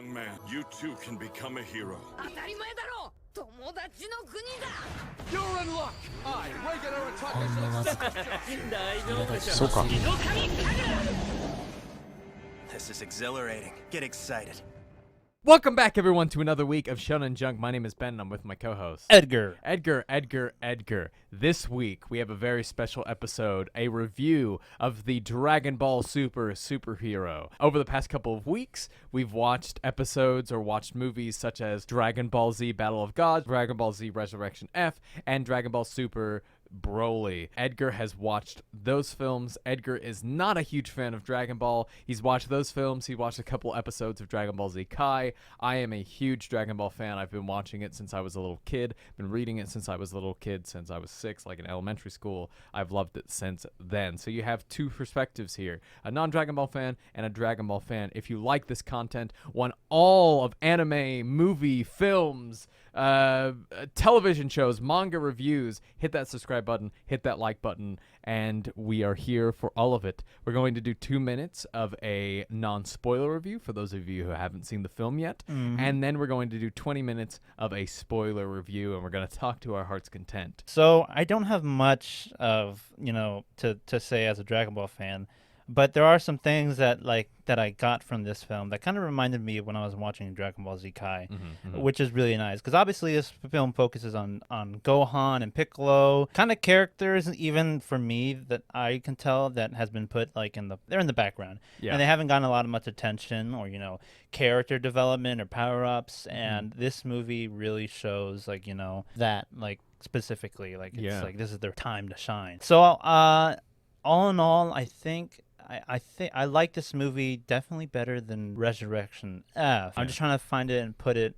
Young man, you too can become a hero. 当たり前だろ友達の国だ You're in luck! I, regular attacker, こんな shall 懐か大丈夫でしょそうか日の神神楽 This is exhilarating. Get excited. Welcome back, everyone, to another week of Shonen Junk. My name is Ben, and I'm with my co-host Edgar. Edgar. This week, we have a very special episode, a review of the Dragon Ball superhero. Over the past couple of weeks, we've watched episodes or watched movies such as Dragon Ball Z Battle of Gods, Dragon Ball Z Resurrection F, and Dragon Ball Super Broly. Edgar has watched those films. Edgar is not a huge fan of Dragon Ball. He's watched those films. He watched a couple episodes of Dragon Ball Z Kai. I am a huge Dragon Ball fan. I've been watching it since I was a little kid. Been reading it since I was a little kid, since I was 6, like in elementary school. I've loved it since then. So you have two perspectives here, a non-Dragon Ball fan and a Dragon Ball fan. If you like this content, want all of anime, movie, films, television shows, manga reviews, hit that subscribe button, hit that like button, and we are here for all of it. We're going to do 2 minutes of a non-spoiler review for those of you who haven't seen the film yet, and then we're going to do 20 minutes of a spoiler review, and we're going to talk to our heart's content. So I don't have much of, to say as a Dragon Ball fan, but there are some things that I got from this film that kind of reminded me of when I was watching Dragon Ball Z Kai, which is really nice because obviously this film focuses on Gohan and Piccolo, kind of characters even for me that I can tell that has been put they're in the background, and they haven't gotten a lot of much attention or character development or power ups, and this movie really shows that specifically this is their time to shine. So all in all, I think I like this movie definitely better than Resurrection F. I'm just trying to find it and put it,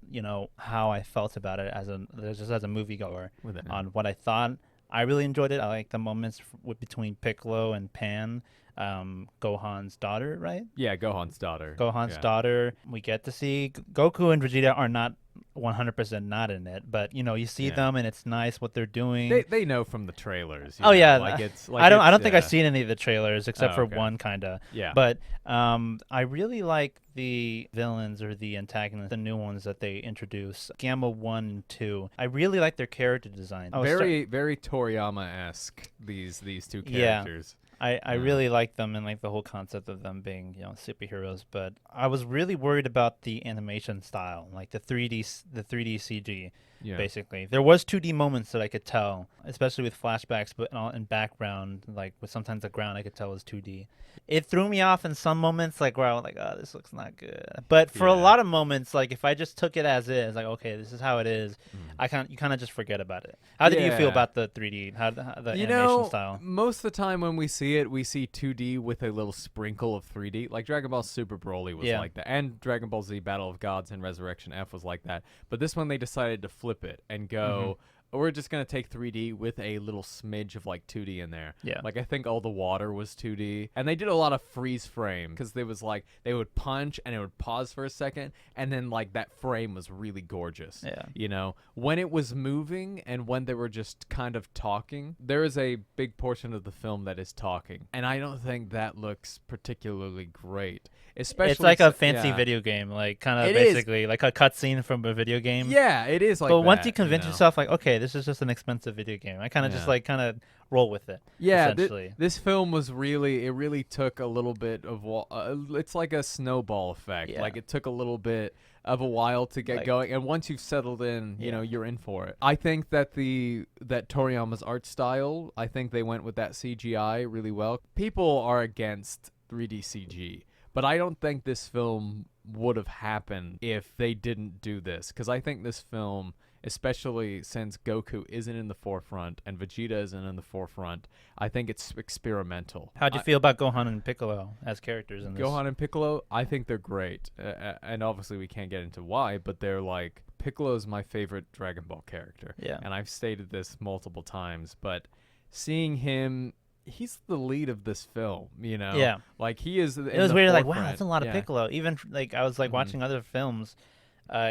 how I felt about it as a moviegoer on what I thought. I really enjoyed it. I like the moments between Piccolo and Pan, Gohan's daughter, right? Yeah, Gohan's daughter. Daughter. We get to see Goku and Vegeta are not 100% not in it, but you see them and it's nice what they're doing. They know from the trailers. I don't think I've yeah. seen any of the trailers except for okay. one kinda. Yeah. But I really like the villains or the antagonists, the new ones that they introduce, Gamma 1 and 2. I really like their character design. Very Toriyama-esque, these two characters. I really like them and the whole concept of them being superheroes, but I was really worried about the animation style, the 3D CG. Yeah. Basically, there was 2D moments that I could tell, especially with flashbacks, but in background, with sometimes the ground I could tell was 2D. It threw me off in some moments, where I was like, "Oh, this looks not good." But for a lot of moments, if I just took it as is, okay, this is how it is, you kind of just forget about it. How did you feel about the 3D, the animation style? Most of the time when we see it, we see 2D with a little sprinkle of 3D. Like Dragon Ball Super Broly was like that, and Dragon Ball Z Battle of Gods and Resurrection F was like that. But this one they decided to flip it and go, we're just going to take 3D with a little smidge of 2D in there. Yeah. I think all the water was 2D. And they did a lot of freeze frame because there was they would punch and it would pause for a second. And then that frame was really gorgeous. Yeah. When it was moving and when they were just kind of talking, there is a big portion of the film that is talking. And I don't think that looks particularly great. Especially it's like a fancy video game, basically like a cutscene from a video game. Yeah, it is but once you convince yourself, okay, this is just an expensive video game, I kind of just roll with it. Yeah, this film was really took a little bit of it's like a snowball effect. Yeah. It took a little bit of a while to get going, and once you've settled in, you're in for it. I think that that Toriyama's art style, I think they went with that CGI really well. People are against 3D CG. But I don't think this film would have happened if they didn't do this. Because I think this film, especially since Goku isn't in the forefront and Vegeta isn't in the forefront, I think it's experimental. How'd you feel about Gohan and Piccolo as characters in this? Gohan and Piccolo, I think they're great. And obviously we can't get into why, but they're Piccolo's my favorite Dragon Ball character. Yeah. And I've stated this multiple times, but seeing him... He's the lead of this film, Yeah. He is. It was weird. Wow, that's a lot of Piccolo. Even I was watching other films.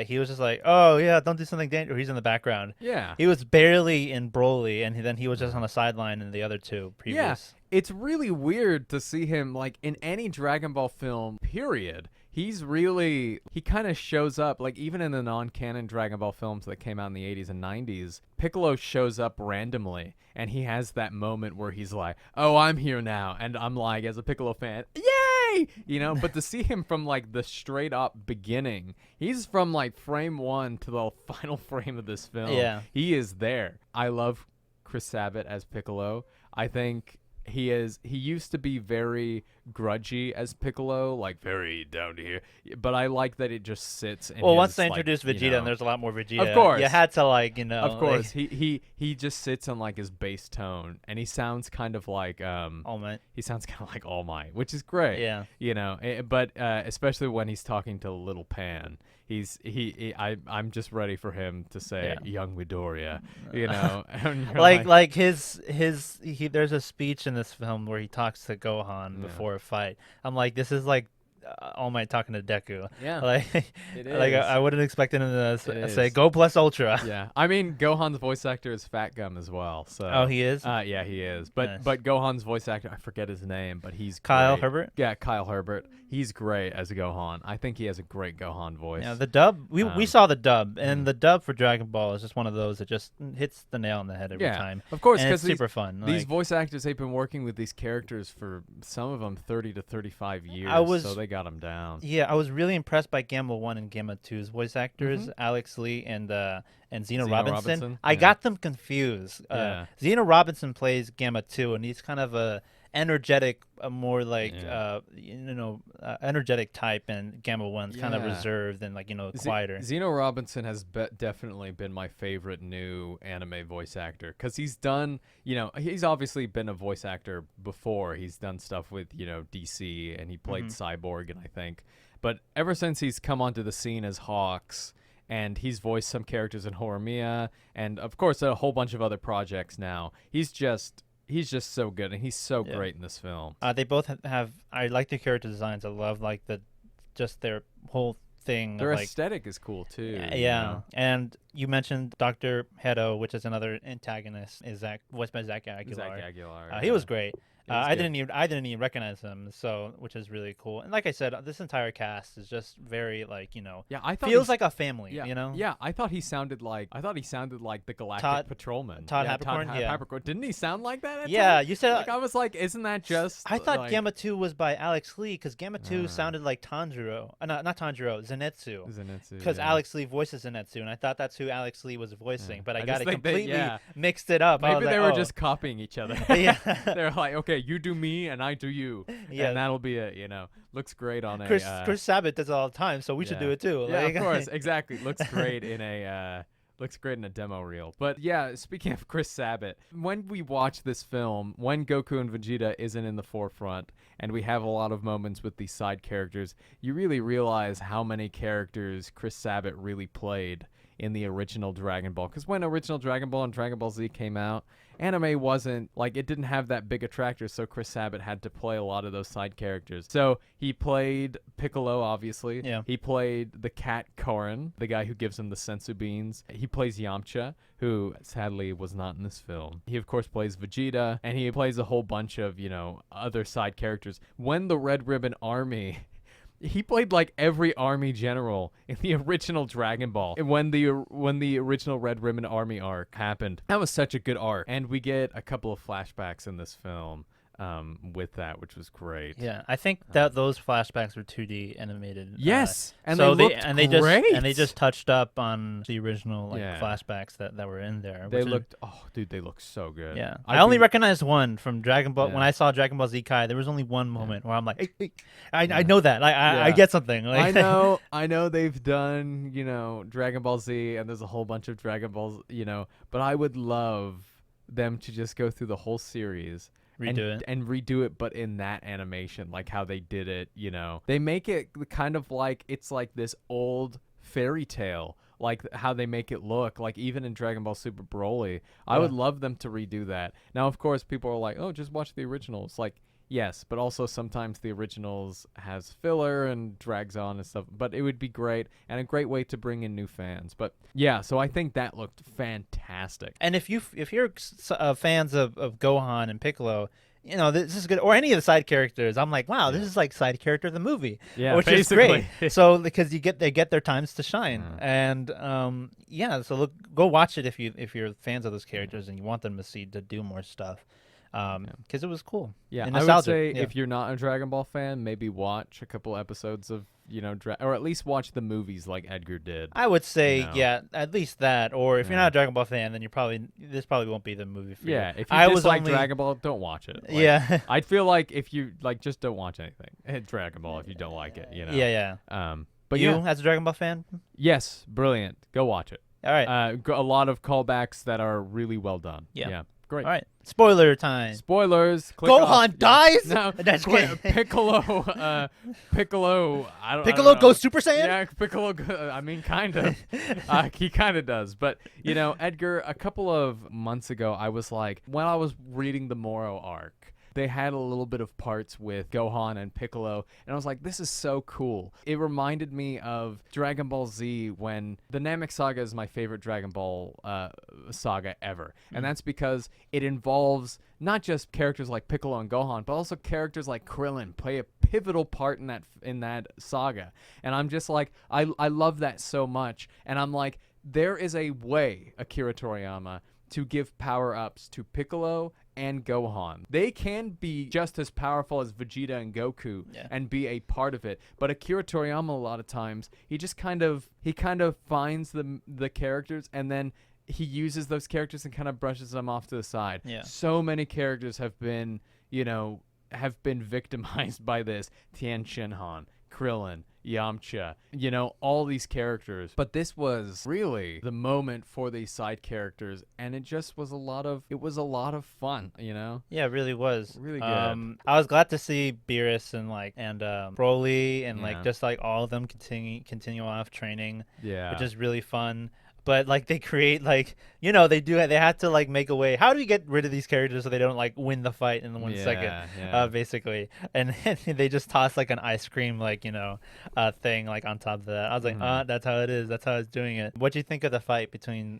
He was just oh yeah, don't do something dangerous. He's in the background. Yeah. He was barely in Broly, and then he was just on the sideline in the other two previous. Yeah. It's really weird to see him in any Dragon Ball film. Period. He kind of shows up, like, even in the non-canon Dragon Ball films that came out in the 80s and 90s, Piccolo shows up randomly, and he has that moment where he's like, oh, I'm here now, and I'm like, as a Piccolo fan, yay! You know, but to see him from, like, the straight-up beginning, he's from, like, frame 1 to the final frame of this film. Yeah. He is there. I love Chris Sabat as Piccolo. I think he used to be very grudgy as Piccolo, like very down to here, but I like that it just sits in Well, his, once they like, introduced Vegeta, and there's a lot more Vegeta. Of course. You had to, like, you know. of course, like, he just sits on, like, his bass tone, and he sounds kind of like All Might. he sounds kind of like All Might, which is great. Yeah. You know, but especially when he's talking to Little Pan, I'm just ready for him to say young Midoriya, you know. And you're like there's a speech in this film where he talks to Gohan before a fight. I'm like, this is like All Might talking to Deku. Yeah. Like, It like is. I wouldn't expect him to say is. Go plus Ultra. Yeah, I mean, Gohan's voice actor is Fat Gum as well. So Oh, he is? yeah, he is. But Nice. but Gohan's voice actor, I forget his name, but he's Kyle great. Herbert? Yeah, Kyle Herbert. He's great as Gohan. I think he has a great Gohan voice. Yeah, the dub. We saw the dub, and the dub for Dragon Ball is just one of those that just hits the nail on the head every time. Of course, and it's because super fun. These like, voice actors, they've been working with these characters for some of them 30 to 35 years, so they got them down. Yeah, I was really impressed by Gamma 1 and Gamma 2's voice actors, Alex Lee and Zeno Robinson. I got them confused. Zeno Robinson plays Gamma 2, and he's kind of a energetic, more like energetic type, and Gamma 1's kind of reserved and, like, you know, quieter. Zeno Robinson has definitely been my favorite new anime voice actor, because he's done, you know, he's obviously been a voice actor before. He's done stuff with, you know, DC, and he played Cyborg, and I think, but ever since he's come onto the scene as Hawks, and he's voiced some characters in Horimiya, and of course a whole bunch of other projects now, he's just so good, and he's so great in this film. They both have. I like their character designs. I love, like, just their whole thing. Their of, like, aesthetic is cool too. Yeah, you know? And you mentioned Dr. Hedo, which is another antagonist, is voiced by Zach Aguilar. Zach Aguilar. He was great. was I good. didn't even recognize him, so, which is really cool. And like I said, this entire cast is just very, like, you know, Yeah, I thought feels like a family. Yeah, You know. Yeah, I thought he sounded like the Galactic Todd- Patrolman. Todd yeah, Habercorn, yeah. Habercorn. Didn't he sound like that? At Yeah, times? you said. Like, I was like, isn't that just? I thought like, Gamma 2 was by Alex Lee, because Gamma 2 sounded like Tanjiro. Not Tanjiro, Zenitsu. Zenitsu, Because yeah. Alex Lee voices Zenitsu, and I thought that's who Alex Lee was voicing, but I I got just it think that- completely yeah. mixed it up. I Maybe was they like, were oh. just copying each other. Yeah. They're like, okay, you do me and I do you, Yeah. and that'll be it. You know, looks great on Chris a. Sabat does it all the time, so we should do it too. Yeah, Like, of course, exactly. Looks great in a. Looks great in a demo reel. But yeah, speaking of Chris Sabat, when we watch this film, when Goku and Vegeta isn't in the forefront, and we have a lot of moments with these side characters, you really realize how many characters Chris Sabat really played in the original Dragon Ball. Because when original Dragon Ball and Dragon Ball Z came out, anime wasn't, like, it didn't have that big attractor, so Chris Sabat had to play a lot of those side characters. So he played Piccolo, obviously. Yeah. He played the cat Korin, the guy who gives him the sensu beans. He plays Yamcha, who sadly was not in this film. He, of course, plays Vegeta, and he plays a whole bunch of, you know, other side characters. When the Red Ribbon Army... He played like every army general in the original Dragon Ball. And when the original Red Ribbon Army arc happened, that was such a good arc. And we get a couple of flashbacks in this film with that, which was great. Yeah, I think that those flashbacks were 2D animated. Yes, and so they looked great. They just touched up on the original, like, Yeah. flashbacks that were in there. They which is- looked, they look so good. Yeah, I'd I only be- recognized one from Dragon Ball. Yeah. When I saw Dragon Ball Z Kai, there was only one moment where I'm like, hey, I know that. I Yeah. get something. Like, I know they've done, you know, Dragon Ball Z, and there's a whole bunch of Dragon Balls, you know, but I would love them to just go through the whole series and redo it, but in that animation, like how they did it. You know, they make it kind of like it's like this old fairy tale, like how they make it look, like even in Dragon Ball Super Broly. I would love them to redo that. Now, of course, people are like, oh, just watch the originals. Like, yes, but also sometimes the originals has filler and drags on and stuff. But it would be great, and a great way to bring in new fans. But yeah, so I think that looked fantastic. And if you're fans of Gohan and Piccolo, you know, this is good. Or any of the side characters, I'm like, wow, this is like side character of the movie, Yeah, which basically. is great. So because they get their times to shine, and yeah, so go watch it if you're fans of those characters and you want them to do more stuff. Because it was cool. Yeah, and I would nostalgic. say if you're not a Dragon Ball fan, maybe watch a couple episodes of, or at least watch the movies like Edgar did. I would say, you know. yeah, at least that. Or if you're not a Dragon Ball fan, then this probably won't be the movie for you. Yeah, if you dislike Dragon Ball, don't watch it. Like, yeah. I'd feel like if you just don't watch anything. Dragon Ball if you don't like it, you know. Yeah. But you, yeah. as a Dragon Ball fan? Yes, brilliant. Go watch it. All right. A lot of callbacks that are really well done. Yeah. Great. All right. Spoiler time. Spoilers. Click Gohan off. dies? No, That's Piccolo. kidding. Piccolo. I don't Piccolo know. goes Super Saiyan? Yeah, Piccolo. I mean, kind of. He kind of does. But Edgar. A couple of months ago, I was like, when I was reading the Moro arc, they had a little bit of parts with Gohan and Piccolo, and I was like, this is so cool. It reminded me of Dragon Ball Z, when the Namek Saga is my favorite Dragon Ball saga ever. And that's because it involves not just characters like Piccolo and Gohan, but also characters like Krillin play a pivotal part in that saga. And I'm just like, I love that so much. And I'm like, there is a way, Akira Toriyama, to give power-ups to Piccolo and Gohan. They can be just as powerful as Vegeta and Goku and be a part of it. But Akira Toriyama, a lot of times, he just kind of finds the characters, and then he uses those characters and kind of brushes them off to the side. Yeah. So many characters have been victimized by this. Tien Shinhan, Krillin, Yamcha, all these characters. But this was really the moment for these side characters, and it just was a lot of fun, Yeah, it really was. Really good. I was glad to see Beerus and Broly and just all of them continue off training. Yeah. Which is really fun. But they create they had to make a way. How do we get rid of these characters so they don't win the fight in 1 second? Basically, and they just toss an ice cream thing on top of that. I was like, that's how it is. That's how it's doing it. What do you think of the fight between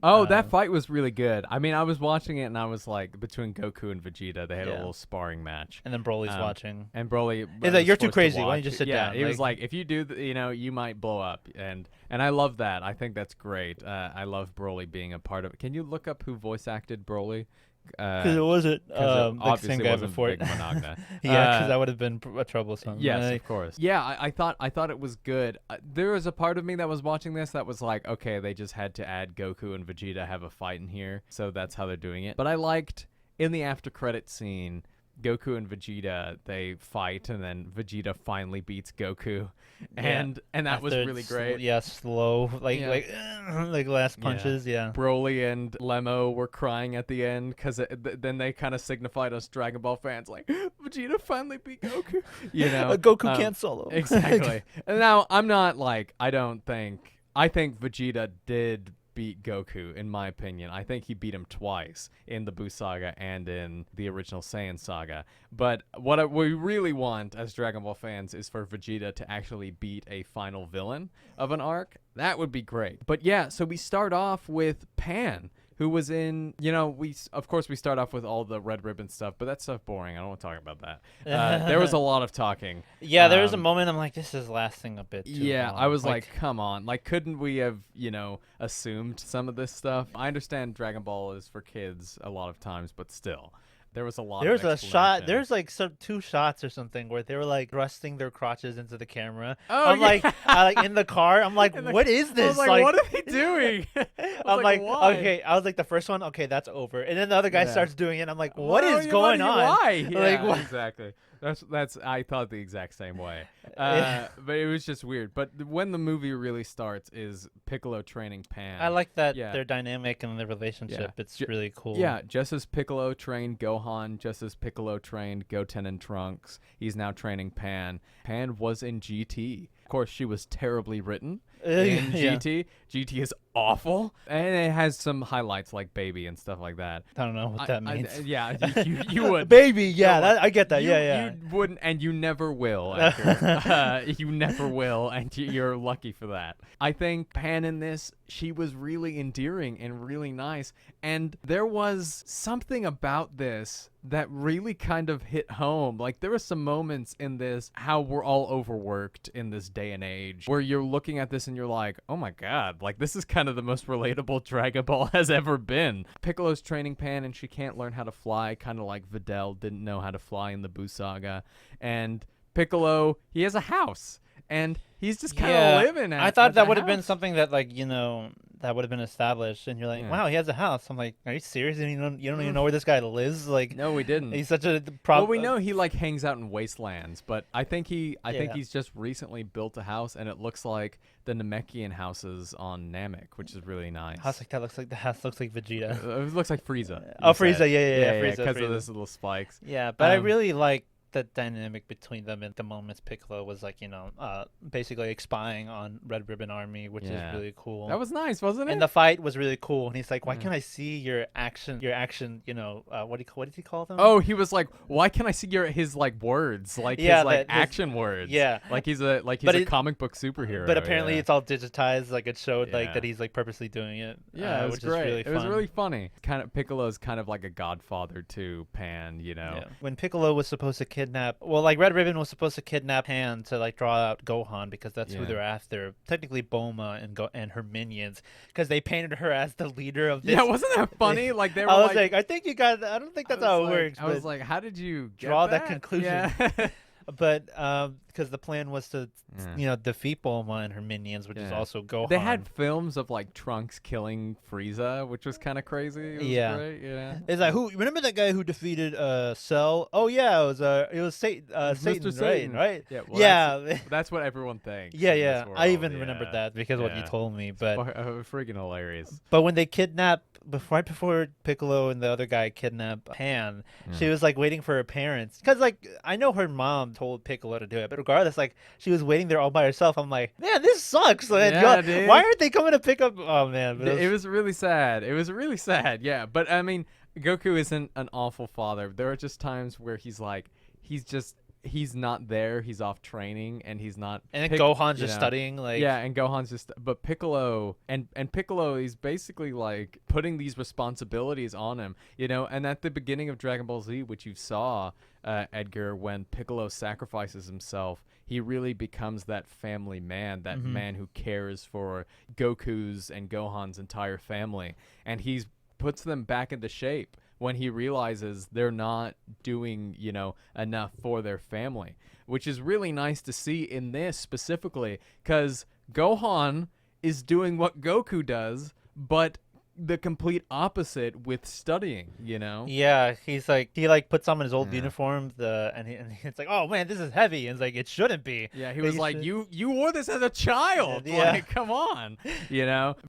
that fight was really good. I mean, I was watching it and I was like, between Goku and Vegeta, they had a little sparring match. And then Broly's watching. And Broly is like, you're too crazy. Why don't you just sit down? Yeah, he was like, if you do, you might blow up. And I love that. I think that's great. I love Broly being a part of it. Can you look up who voice acted Broly? Because it wasn't the same guy wasn't before Big Monogna. Yeah, because that would have been troublesome. Yes, of course. Yeah, I thought it was good. There was a part of me that was watching this that was like, okay, they just had to add Goku and Vegeta have a fight in here, so that's how they're doing it. But I liked, in the after credit scene, Goku and Vegeta, they fight, and then Vegeta finally beats Goku, and that was really great. Slow, last punches. Yeah. Broly and Lemmo were crying at the end because then they kind of signified us Dragon Ball fans like, Vegeta finally beat Goku. Goku can't solo. Exactly. And now I'm not I think Vegeta did beat Goku, in my opinion. I think he beat him twice in the Buu saga and in the original Saiyan saga. But what we really want as Dragon Ball fans is for Vegeta to actually beat a final villain of an arc. That would be great. But yeah, so we start off with Pan, who was in, we start off with all the red ribbon stuff, but that stuff boring. I don't want to talk about that. There was a lot of talking. Yeah, there was a moment I'm like, this is lasting a bit too long. I was like, come on. couldn't we have, assumed some of this stuff? I understand Dragon Ball is for kids a lot of times, but still. There was a lot There's of a shot. There's two shots or something where they were thrusting their crotches into the camera. Oh, I'm in the car. I'm like, what is this? I was like, what are they doing? I'm like, why? okay. I was like, the first one, okay, that's over. And then the other guy starts doing it. I'm like, what Why is going on? Why? Yeah, what? Exactly. That's. I thought the exact same way. But it was just weird. But when the movie really starts is Piccolo training Pan. I like that their dynamic and their relationship. Yeah. It's really cool. Yeah, just as Piccolo trained Gohan, just as Piccolo trained Goten and Trunks, he's now training Pan. Pan was in GT. Of course, she was terribly written in GT. GT is awful, and it has some highlights like baby and stuff like that. I don't know what that means. You would. Baby, yeah, I get that. You yeah. You wouldn't, and you never will. Edgar. You never will, and you're lucky for that. I think Pan in this, she was really endearing and really nice, and there was something about this that really kind of hit home. Like, there were some moments in this, how we're all overworked in this day and age, where you're looking at this and you're like, oh my god, like, this is kind of the most relatable Dragon Ball has ever been. Piccolo's training Pan, and she can't learn how to fly, kind of like Videl didn't know how to fly in the Buu Saga. And Piccolo, he has a house, and he's just kind of living at I thought that the would have been house. something that, like, that would have been established, and you're like, wow, he has a house. I'm like, are you serious? And you don't even know where this guy lives? Like, No, we didn't. he's such a Well, problem. we know he like hangs out in wastelands, but I think he's just recently built a house, and it looks like the Namekian houses on Namek, which is really nice. House like that looks like the house looks like Vegeta. It looks like Frieza. Oh, you Frieza, said. yeah, Frieza, because Frieza. of those little spikes. Yeah, but I really like the dynamic between them at the moments. Piccolo was like, basically spying on Red Ribbon Army, which is really cool. That was nice, wasn't it? And the fight was really cool. And he's like, why can't I see your action, what did he call them? Oh, he was like, why can't I see his like words, like his like action words? Yeah, like he's a comic book superhero. But apparently it's all digitized. Like, it showed like Yeah. that he's like purposely doing it. Yeah, it was which great. is really It was fun. really funny. Kind of Piccolo's kind of like a godfather to Pan, Yeah. When Piccolo was supposed to kidnap, like Red Ribbon was supposed to kidnap Han to like draw out Gohan, because that's who they're after. Technically Bulma and her minions, because they painted her as the leader of this. Yeah, wasn't that funny? Like they were I was like, I think you got. I don't think that's how it works. I was like, how did you draw get that conclusion? Yeah. But because the plan was to, defeat Bulma and her minions, which is also Gohan. They had films of like Trunks killing Frieza, which was kind of crazy. It was great, yeah. It's like, who remember that guy who defeated Cell? Oh yeah, it was Satan, Satan. right? Yeah, well, that's what everyone thinks. in this I world, even remembered that because of what you told me. But freaking hilarious. But when they kidnapped, right before Piccolo and the other guy kidnapped Pan, she was like waiting for her parents, because like I know her mom told Piccolo to do it, but regardless, like she was waiting there all by herself. I'm like, man, this sucks. Man. Yeah, dude. Why aren't they coming to pick up? Oh man, It was really sad. It was really sad. Yeah, but I mean, Goku isn't an awful father. There are just times where he's not there. He's off training, and he's not. And then Gohan's just studying, like. Yeah, and Gohan's just. But Piccolo and Piccolo, he's basically like putting these responsibilities on him, And at the beginning of Dragon Ball Z, which you saw, Edgar, when Piccolo sacrifices himself, he really becomes that family man, that man who cares for Goku's and Gohan's entire family, and he puts them back into shape when he realizes they're not doing, enough for their family, which is really nice to see in this specifically, because Gohan is doing what Goku does, but the complete opposite with studying, Yeah, he puts on his old uniform, and it's like, oh man, this is heavy, and it's like, it shouldn't be. Yeah, he was like, you wore this as a child. Yeah. Like, come on.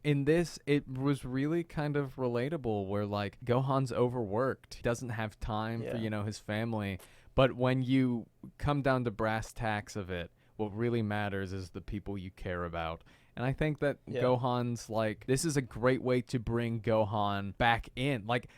In this, it was really kind of relatable, where like Gohan's overworked. He doesn't have time for, his family. But when you come down to brass tacks of it, what really matters is the people you care about. And I think that Gohan's like, this is a great way to bring Gohan back in. Like,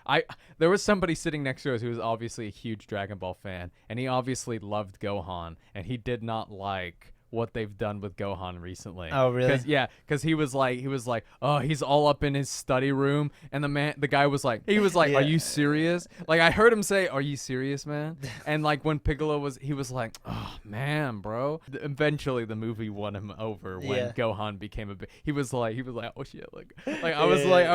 there was somebody sitting next to us who was obviously a huge Dragon Ball fan, and he obviously loved Gohan, and he did not like what they've done with Gohan recently. Oh, really? Because he was like, oh, he's all up in his study room, and the guy was like, are you serious? Like, I heard him say, are you serious, man? And like when Piccolo he was like, oh man, bro. Eventually the movie won him over when Gohan became a big. He was like, oh shit, like I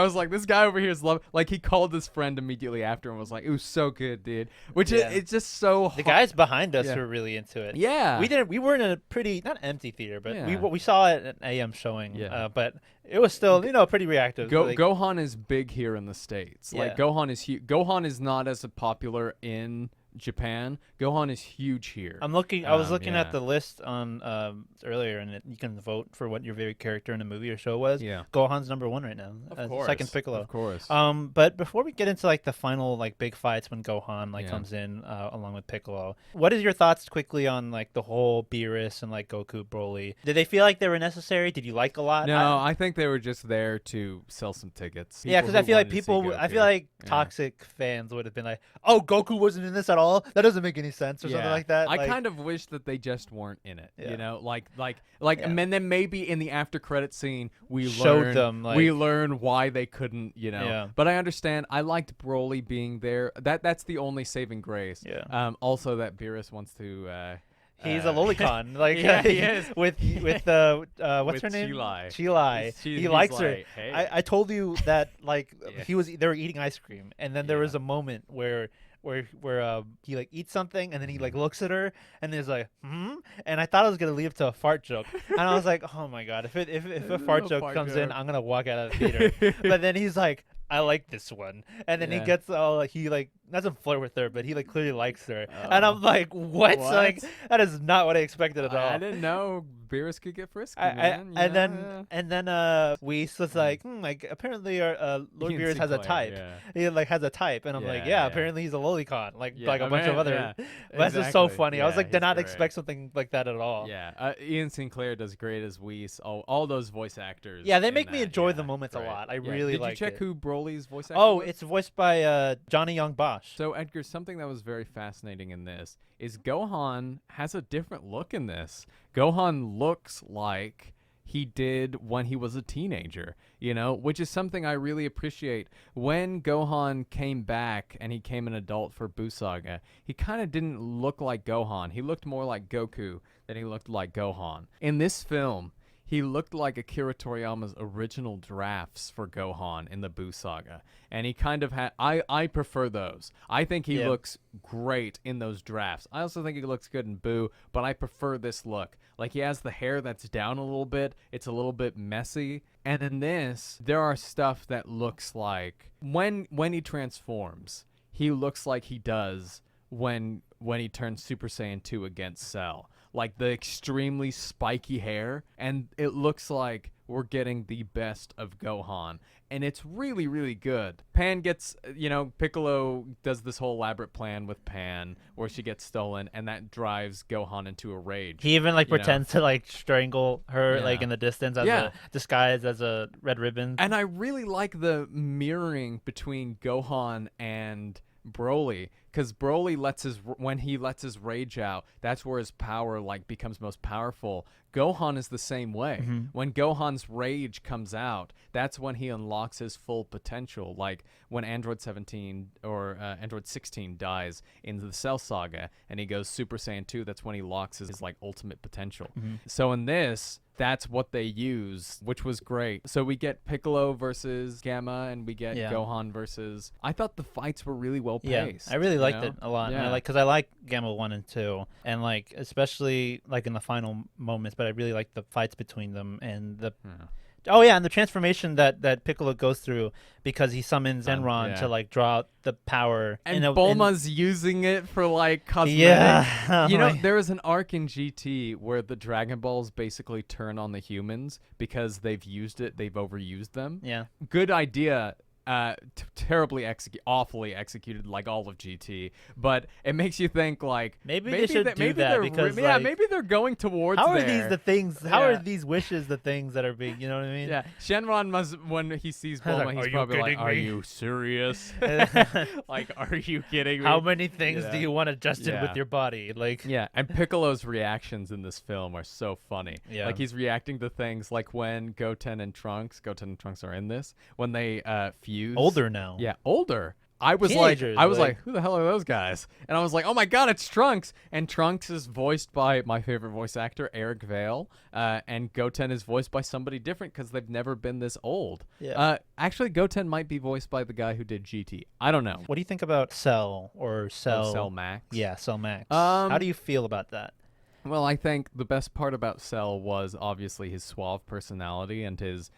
was like, this guy over here is love. Like, he called his friend immediately after and was like, it was so good, dude. Which it's just so. The guys behind us were really into it. Yeah, we were in a pretty, not empty theater, but we saw it at an AM showing. But it was still, pretty reactive. Gohan is big here in the States. Like, Gohan is huge. Gohan is not as popular in Japan. Gohan is huge here. I was looking at the list on earlier, and you can vote for what your favorite character in a movie or show was. Yeah. Gohan's #1 right now. Of course. Second Piccolo. Of course. But before we get into like the final like big fights when Gohan comes in along with Piccolo, what is your thoughts quickly on like the whole Beerus and like Goku Broly? Did they feel like they were necessary? Did you like a lot? No, I think they were just there to sell some tickets. Yeah, because I feel like toxic fans would have been like, "Oh, Goku wasn't in this at all. Cell? That doesn't make any sense or something like that. I kind of wish that they just weren't in it. Yeah. You know, like, Yeah. and then maybe in the after credit scene we Showed learn them, like- we learn why they couldn't. You know, Yeah. but I understand. I liked Broly being there. That's the only saving grace. Yeah. Also, that Beerus wants to. He's a lolicon, like Yeah, he is. with what's With her name? Chilai. Chilai. He's He likes her. like, hey. I told you that like Yeah. they were eating ice cream, and then there Yeah. was a moment where he like eats something, and then he like looks at her, and there's like and I thought I was gonna leave to a fart joke, and I was like, oh my god, if a fart joke comes in, I'm gonna walk out of the theater. But then he's like, I like this one, and then he Yeah. gets all he like doesn't flirt with her, but he like clearly likes her, and I'm like, what? What? Like that is not what I expected at all. I didn't know Beerus could get frisky, I- man. and then Whis was like apparently our Lord Ian Beerus has a Sinclair, type. yeah. He like has a type, and I'm like, Yeah, yeah, yeah. apparently he's a lolicon, like Yeah, like a bunch of other. yeah, That's just so exactly. funny. I was Yeah, like, did he's not great. expect something like that at all. Yeah, Ian Sinclair does great as Whis. All those voice actors. Yeah, they in make me that, enjoy yeah, the moments a great. lot. I Yeah. really Did liked you check it. who Broly's voice actor Oh, was? it's voiced by Johnny Young Bosch. So Edgar, something that was very fascinating in this is Gohan has a different look in this. Gohan looks like he did when he was a teenager, you know, which is something I really appreciate. When Gohan came back and he came an adult for Buu Saga, he kind of didn't look like Gohan. He looked more like Goku than he looked like Gohan. In this film, he looked like Akira Toriyama's original drafts for Gohan in the Buu Saga. And he kind of had... I prefer those. I think he Yeah. looks great in those drafts. I also think he looks good in Buu, but I prefer this look. Like, he has the hair that's down a little bit. It's a little bit messy. And in this, there are stuff that looks like... When he transforms, he looks like he does when he turns Super Saiyan 2 against Cell. Like the extremely spiky hair, and it looks like we're getting the best of Gohan, and it's really, really good. Pan gets, Piccolo does this whole elaborate plan with Pan where she gets stolen, and that drives Gohan into a rage. He even like you know? pretends to like strangle her like Yeah. in the distance as Yeah. a disguised as a red ribbon. And I really like the mirroring between Gohan and Broly, because Broly when he lets his rage out, that's where his power like becomes most powerful. Gohan is the same way. When Gohan's rage comes out, that's when he unlocks his full potential. Like when Android 17 or Android 16 dies in the Cell Saga, and he goes Super Saiyan 2. That's when he locks his like ultimate potential. So in this, that's what they use, which was great. So we get Piccolo versus Gamma, and we get Yeah. Gohan versus... I thought the fights were really well Yeah, paced. I really you liked know? it a lot. Yeah. Because I like Gamma 1 and 2, and like especially like in the final moments. But I really like the fights between them and the. Oh yeah, and the transformation that Piccolo goes through because he summons Enron yeah. to like draw out the power. And in a- in- Bulma's using it for like cosmetic. Yeah, You know, like- there was an arc in GT where the Dragon Balls basically turn on the humans because they've overused them. Yeah. Good idea. Awfully executed, like all of GT, but it makes you think like Maybe they should do maybe that they're because, yeah, like, maybe they're going towards. How are there. these the things? How are Yeah. these wishes the things that are being? You know what I mean? Yeah, Shenron must when he sees I was Bulma, like, he's "Are you probably like, kidding "Are me?" you serious? Like, are you kidding me?" How many things Yeah. do you want adjusted Yeah. with your body? Like. Yeah, and Piccolo's reactions in this film are so funny. Yeah. Like he's reacting to things like when Goten and Trunks are in this, when they fuse. Older now. Yeah, older. I was Teenagers, like, like- who the hell are those guys? And I was like, oh my god, it's Trunks. And Trunks is voiced by my favorite voice actor, Eric Vale. And Goten is voiced by somebody different because they've never been this old. Yeah. Actually, Goten might be voiced by the guy who did GT. I don't know. What do you think about Cell or Cell? Cell Max? Yeah, Cell Max. Um, How do you feel about that? Well, I think the best part about Cell was obviously his suave personality and his,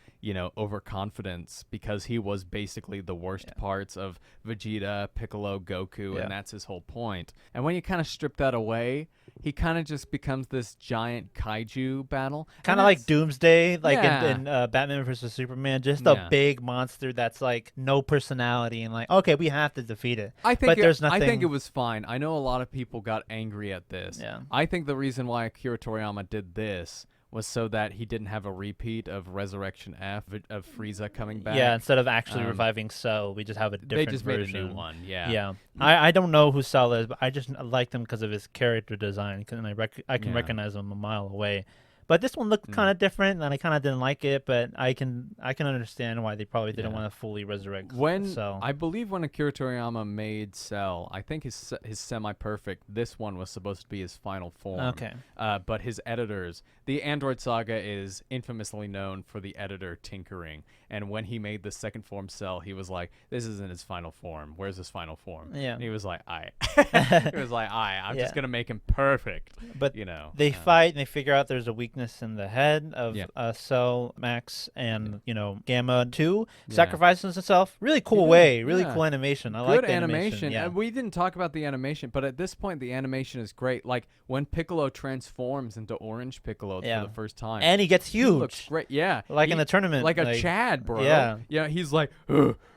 overconfidence, because he was basically the worst parts of Vegeta, Piccolo, Goku, Yeah. and that's his whole point. And when you kind of strip that away, he kind of just becomes this giant kaiju battle. Kind And of like that's- Doomsday, like Yeah. in Batman vs Superman, just Yeah. a big monster that's like no personality and like, okay, we have to defeat it. I think but there's nothing. I think it was fine. I know a lot of people got angry at this. Yeah. I think the reason why Akira Toriyama did this was so that he didn't have a repeat of Resurrection F of Frieza coming back. Yeah, instead of actually reviving Cell, we just have a different they just version. made a new one. Yeah. Yeah. I don't know who Cell is, but I just like him because of his character design, and I can recognize him a mile away. But this one looked kind of different, and I kind of didn't like it. But I can understand why they probably didn't want to fully resurrect Cell. I believe when Akira Toriyama made Cell, I think his semi-perfect, this one was supposed to be his final form. Okay. But his editors, the Android Saga is infamously known for the editor tinkering. And when he made the second form Cell, he was like, "This isn't his final form. Where's his final form?" Yeah. And he was like, I'm just gonna make him perfect." But you know, they fight and they figure out there's a weakness in the head of Cell, Max, and Gamma 2 sacrifices himself. Really cool way, really cool animation. I like the animation. Yeah. We didn't talk about the animation, but at this point the animation is great. Like when Piccolo transforms into Orange Piccolo for the first time, and he gets huge. He looks great. Yeah, like in the tournament, like a Chad, bro. Yeah. He's like,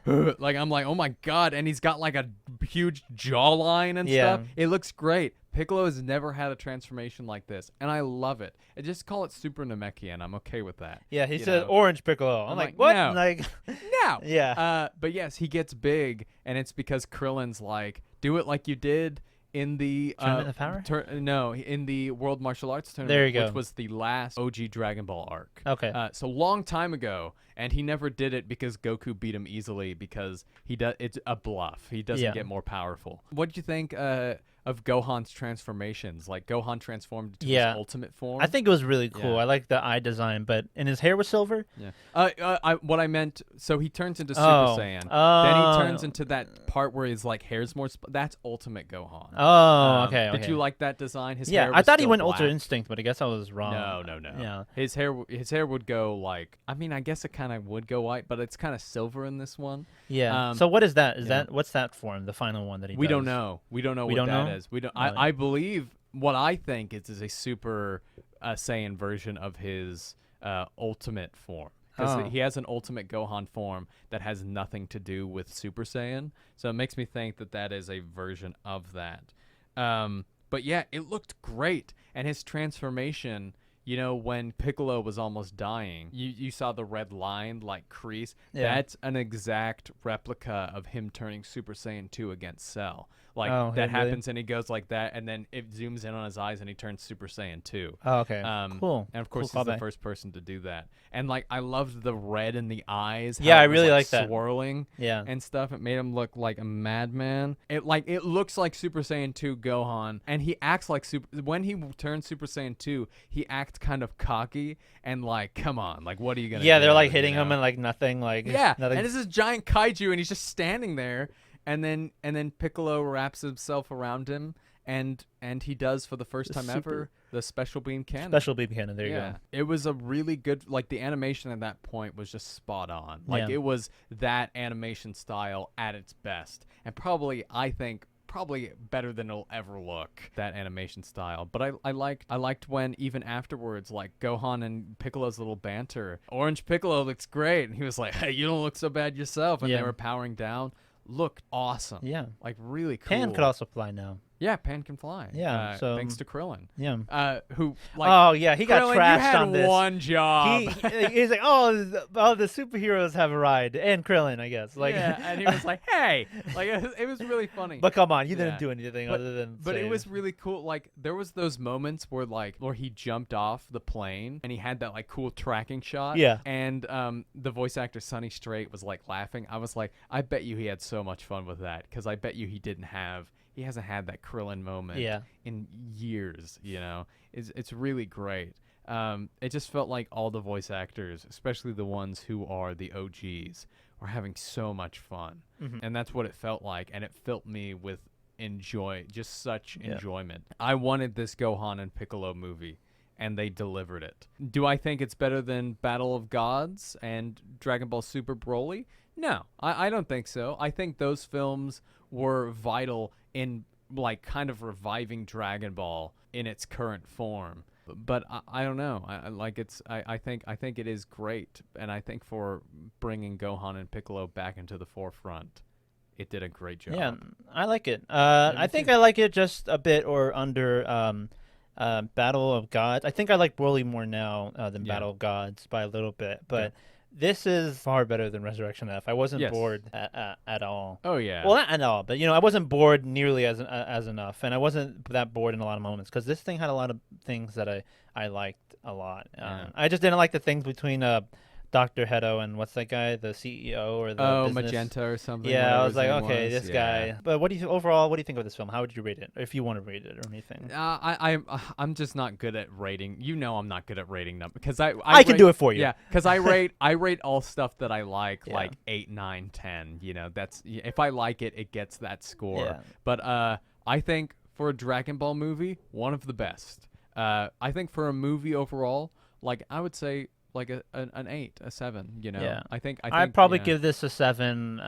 like I'm like, oh my god, and he's got like a huge jawline and stuff. It looks great. Piccolo has never had a transformation like this, and I love it. I just call it Super Namekian. I'm okay with that. Yeah, he said Orange Piccolo. I'm like, what? No. Like, no. Yeah. But yes, he gets big, and it's because Krillin's like, do it like you did in the Tournament of Power? In the World Martial Arts Tournament, there you go. Which was the last OG Dragon Ball arc. Okay. So long time ago, and he never did it because Goku beat him easily because it's a bluff. He doesn't get more powerful. What did you think of Gohan's transformations? Like Gohan transformed to his ultimate form. I think it was really cool. I like the eye design, and his hair was silver. Yeah. What I meant, so he turns into Super Saiyan. Then he turns into that part where his like hair's more. That's Ultimate Gohan. Oh, okay. Did you like that design? His hair was I thought he still went black. Ultra Instinct, but I guess I was wrong. No. Yeah. His hair would go like. I mean, I guess it kind of would go white, but it's kind of silver in this one. Yeah. So what is that? What's that form? The final one that he does? We don't know. We don't know what that is. We don't. Really? I believe what I think is a Super Saiyan version of his ultimate form. Because he has an Ultimate Gohan form that has nothing to do with Super Saiyan. So it makes me think that is a version of that. But yeah, it looked great. And his transformation, when Piccolo was almost dying, you saw the red line, like, crease. Yeah. That's an exact replica of him turning Super Saiyan 2 against Cell. Like, that happens and he goes like that, and then it zooms in on his eyes and he turns Super Saiyan 2. Oh, okay. Cool. And, of course, cool he's the first person to do that. And, like, I loved the red in the eyes. Yeah, I it was, really like like that. Swirling and stuff. It made him look like a madman. It looks like Super Saiyan 2 Gohan, and he acts like when he turns Super Saiyan 2, he acts kind of cocky and like, come on, like, what are you going to do? Yeah, they're, like, hitting him and, like, nothing. Like, nothing. And it's this giant kaiju, and he's just standing there. And then Piccolo wraps himself around him, and he does for the first time ever the special beam cannon. Special beam cannon. There you go. It was a really good, like, the animation at that point was just spot on. Like it was that animation style at its best, and probably better than it'll ever look, that animation style. But I liked when even afterwards, like Gohan and Piccolo's little banter. Orange Piccolo looks great, and he was like, "Hey, you don't look so bad yourself," and they were powering down. Looked awesome. Yeah. Like really cool. Pan could also fly now. Yeah, Pan can fly. Yeah. So thanks to Krillin. Yeah. Who like oh yeah, he got Krillin, trashed you had on this. one job. He's like, the superheroes have arrived, and Krillin, I guess. Like, and he was like, hey, like it was really funny. But come on, you didn't do anything other than. But it was really cool. Like there was those moments where he jumped off the plane and he had that like cool tracking shot. Yeah. And the voice actor Sonny Strait was like laughing. I was like, I bet you he had so much fun with that, because I bet you he hasn't had that Krillin moment in years, It's really great. It just felt like all the voice actors, especially the ones who are the OGs, were having so much fun. Mm-hmm. And that's what it felt like, and it filled me with such enjoyment. I wanted this Gohan and Piccolo movie, and they delivered it. Do I think it's better than Battle of Gods and Dragon Ball Super Broly? No, I don't think so. I think those films were vital in like kind of reviving Dragon Ball in its current form. But I don't know. I think it is great, and I think for bringing Gohan and Piccolo back into the forefront, it did a great job. Yeah, I like it. I think I like it just a bit or under Battle of Gods. I think I like Broly more now than Yeah. Battle of Gods by a little bit, but this is far better than Resurrection F. I wasn't Yes. bored at all. Oh yeah. Well, not at all, but I wasn't bored nearly as enough, and I wasn't that bored in a lot of moments because this thing had a lot of things that I liked a lot. I just didn't like the things between Dr. Hedo and what's that guy, the CEO or the business. Magenta or something. Yeah, whatever I was his like, name okay, was. this Yeah. guy. But what do you overall? What do you think of this film? How would you rate it, if you want to rate it or anything? I'm just not good at rating. I'm not good at rating them because I can rate- do it for you. Yeah, because I rate all stuff that I like Yeah. like 8, 9, 10. That's if I like it, it gets that score. Yeah. But I think for a Dragon Ball movie, one of the best. I think for a movie overall, like I would say like an 8, a 7. Yeah. I think I'd probably yeah. give this a 7.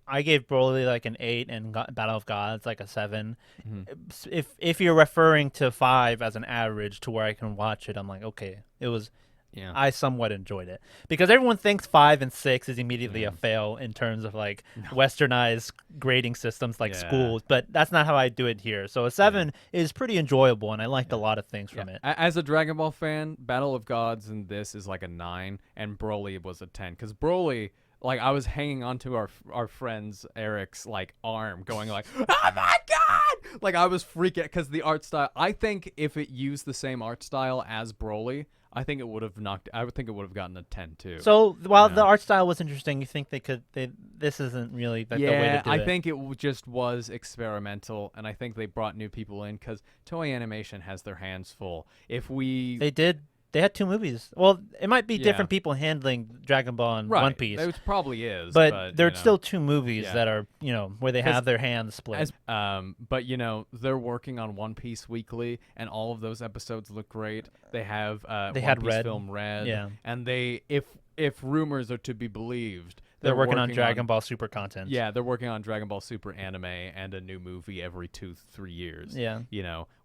I gave Broly like an 8 and Battle of Gods like a 7. Mm-hmm. If you're referring to 5 as an average to where I can watch it, I'm like, okay, it was. Yeah. I somewhat enjoyed it because everyone thinks 5 and 6 is immediately a fail in terms of like westernized grading systems like schools, but that's not how I do it here. So a 7 is pretty enjoyable, and I liked a lot of things from it. As a Dragon Ball fan, Battle of Gods and this is like a 9, and Broly was a 10. Because Broly, like I was hanging onto our friend's Eric's like arm, going like, "Oh my god!" Like I was freaking because the art style. I think if it used the same art style as Broly, I think it would have I would think it would have gotten a 10 too. So while the art style was interesting, you think this isn't really the way to do it? I think it just was experimental, and I think they brought new people in because Toei Animation has their hands full. They had 2 movies. Well, it might be Yeah. different people handling Dragon Ball and One Piece, It probably is, but there are still 2 movies Yeah. that are where they have their hands split. But they're working on One Piece weekly, and all of those episodes look great. They have They One had Piece Red. film Red, Yeah. and if rumors are to be believed, They're working on Dragon Ball Super content. Yeah, they're working on Dragon Ball Super anime and a new movie every 2-3 years. Yeah.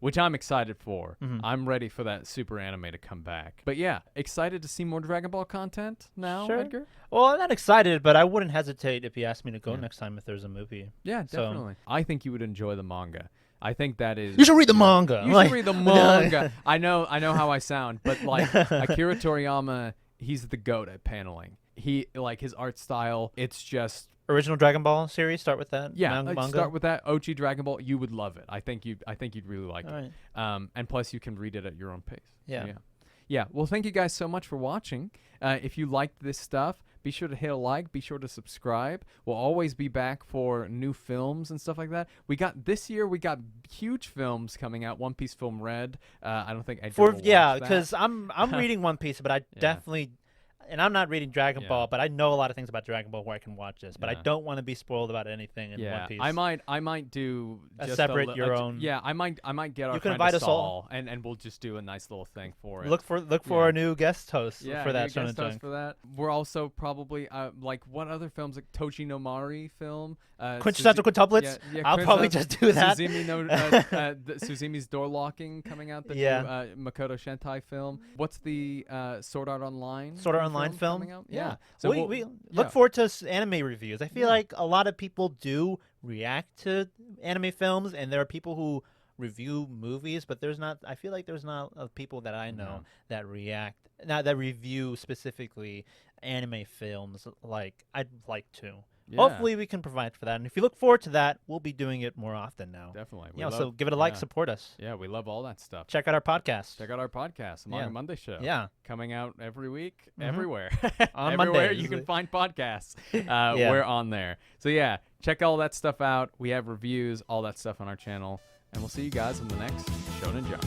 Which I'm excited for. Mhm. I'm ready for that Super anime to come back. But yeah, excited to see more Dragon Ball content now, Sure. Edgar? Well, I'm not excited, but I wouldn't hesitate if you asked me to go next time if there's a movie. Yeah, So- definitely. I think you would enjoy the manga. I think that is. You should read the manga. You should read the manga. I know how I sound, but like Akira Toriyama, he's the goat at paneling. He his art style. It's just Original Dragon Ball series. Start with that. Manga. start with that OG Dragon Ball. You would love it. I think you'd really like All it. right. And plus you can read it at your own pace. So, Yeah. yeah. Well, thank you guys so much for watching. If you liked this stuff, be sure to hit a like. Be sure to subscribe. We'll always be back for new films and stuff like that. This year we got huge films coming out. One Piece film Red. I don't think Edgar will watch that. because I'm reading One Piece, but I definitely. And I'm not reading Dragon Ball, but I know a lot of things about Dragon Ball where I can watch this. But I don't want to be spoiled about anything in One Piece. I might do A just separate your own. Yeah, I might get our You can friend invite us Saul, and we'll just do a nice little thing for it. Look for a new guest host for that new Shonen guest host Junk. for that. We're also probably like what other films like Tochi no Mari film. Quintessential quintuplets? I'll probably just do that. Suzumi's Door Locking coming out. The new Makoto Shinkai film. What's the Sword Art Online? Sword Art Online film? coming out? Yeah. So So we look forward to anime reviews. I feel like a lot of people do react to anime films, and there are people who review movies, but I feel like there's not people that I know that review specifically anime films like I'd like to. Yeah. Hopefully we can provide for that. And if you look forward to that, we'll be doing it more often now. Definitely. So give it a like, support us. Yeah, we love all that stuff. Check out our podcast. Check out our podcast, the Manga Monday Show. Yeah. Coming out every week, everywhere. On everywhere Mondays. you can find podcasts. We're on there. So yeah, check all that stuff out. We have reviews, all that stuff on our channel. And we'll see you guys in the next Shonen Junk.